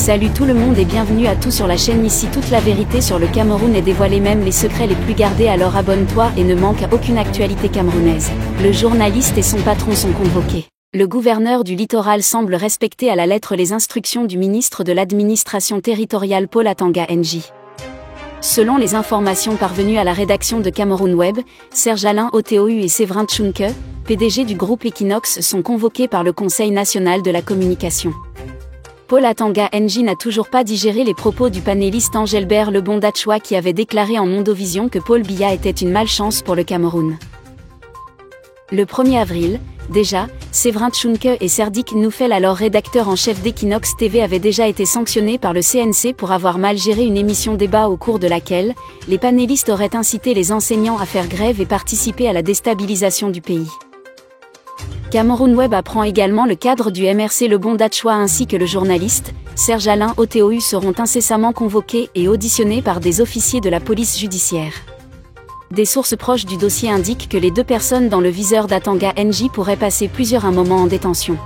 Salut tout le monde et bienvenue à tous sur la chaîne. Ici toute la vérité sur le Cameroun est dévoilée, même les secrets les plus gardés, alors abonne-toi et ne manque aucune actualité camerounaise. Le journaliste et son patron sont convoqués. Le gouverneur du littoral semble respecter à la lettre les instructions du ministre de l'administration territoriale Paul Atanga NJ. Selon les informations parvenues à la rédaction de Cameroun Web, Serge Alain Otou et Séverin Tchunke, PDG du groupe Equinox, sont convoqués par le Conseil national de la communication. Paul Atanga NJ n'a toujours pas digéré les propos du panéliste Engelbert Lebon-Dachwa qui avait déclaré en Mondovision que Paul Biya était une malchance pour le Cameroun. Le 1er avril, déjà, Séverin Tchunke et Serdik Noufel, alors rédacteur en chef d'Equinox TV, avaient déjà été sanctionnés par le CNC pour avoir mal géré une émission débat au cours de laquelle les panélistes auraient incité les enseignants à faire grève et participer à la déstabilisation du pays. Cameroun Web apprend également le cadre du MRC Lebon-Dachwa ainsi que le journaliste Serge Alain Otou seront incessamment convoqués et auditionnés par des officiers de la police judiciaire. Des sources proches du dossier indiquent que les deux personnes dans le viseur d'Atanga NJ pourraient passer plusieurs moments en détention.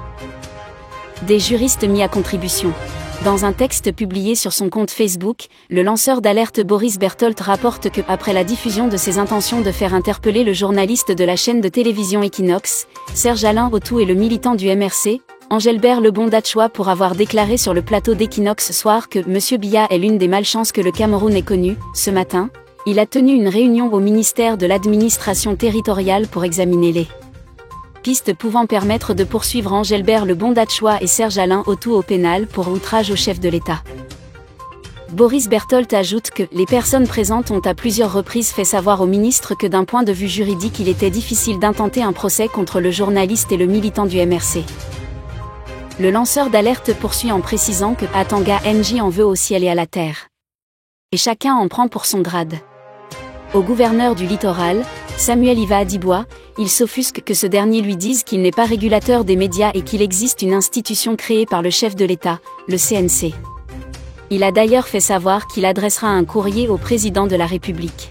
Des juristes mis à contribution. Dans un texte publié sur son compte Facebook, le lanceur d'alerte Boris Berthold rapporte que, après la diffusion de ses intentions de faire interpeller le journaliste de la chaîne de télévision Equinox, Serge Alain Otou et le militant du MRC, Engelbert Lebon-Dachwa, pour avoir déclaré sur le plateau d'Equinox Soir que M. Biya est l'une des malchances que le Cameroun ait connues, ce matin, il a tenu une réunion au ministère de l'administration territoriale pour examiner les pistes pouvant permettre de poursuivre Engelbert Lebon-Dachwa et Serge Alain Otou au pénal pour outrage au chef de l'État. Boris Berthold ajoute que les personnes présentes ont à plusieurs reprises fait savoir au ministre que d'un point de vue juridique il était difficile d'intenter un procès contre le journaliste et le militant du MRC. Le lanceur d'alerte poursuit en précisant que Atanga NJ en veut au ciel et à la terre. Et chacun en prend pour son grade. Au gouverneur du littoral, Samuel Iva Adibois, il s'offusque que ce dernier lui dise qu'il n'est pas régulateur des médias et qu'il existe une institution créée par le chef de l'État, le CNC. Il a d'ailleurs fait savoir qu'il adressera un courrier au président de la République.